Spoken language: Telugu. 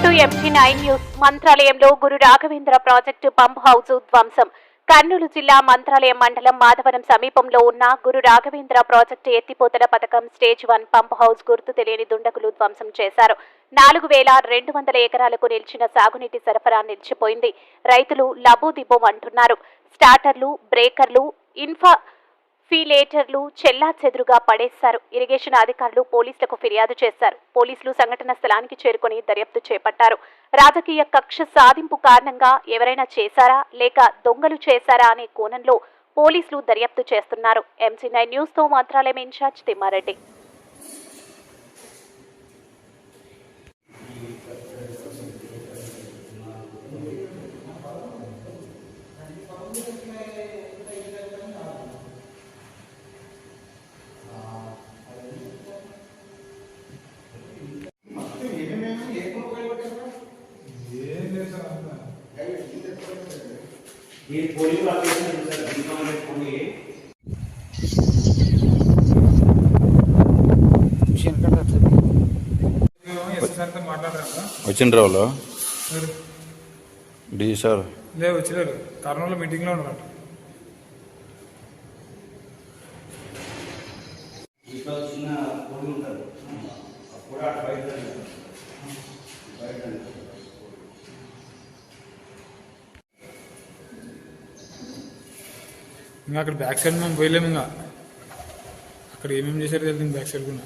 To MG9 news. మంత్రాలయంలో Guru Raghavendra project pump house ధ్వంసం. కర్నూలు జిల్లా మంత్రాలయం మండలం మాధవరం సమీపంలో ఉన్న గురు రాఘవేంద్ర ప్రాజెక్టు ఎత్తిపోతల పథకం స్టేజ్ 1 పంప్ హౌస్ గుర్తు తెలియని దుండగులు ధ్వంసం చేశారు. 4200 ఎకరాలకు నిలిచిన సాగునీటి సరఫరా నిలిచిపోయింది. రైతులు లబోదిబోం అంటున్నారు. స్టార్టర్లు, బ్రేకర్లు, ఫీలేటర్లు చెల్లాచెదురుగా పడేశారు. ఇరిగేషన్ అధికారులు పోలీసులకు ఫిర్యాదు చేశారు. పోలీసులు సంఘటన స్థలానికి చేరుకుని దర్యాప్తు చేపట్టారు. రాజకీయ కక్ష సాధింపు కారణంగా ఎవరైనా చేశారా లేక దొంగలు చేశారా అనే కోణంలో పోలీసులు దర్యాప్తు చేస్తున్నారు. MG9 న్యూస్ తో మంత్రాలయం ఇన్ఛార్జ్ తిమ్మారెడ్డి. ये पोलिंग वाले వచ్చిన రావులో డి సార్ లేదు వచ్చారు. కర్నూలు మీటింగ్లో ఉన్నారంట. ఇంకా అక్కడ బ్యాక్ సైడ్ మేము పోయలేము. ఇంకా అక్కడ ఏమేమి చేశారో తెలియదు. బ్యాక్ సైడ్ కూడా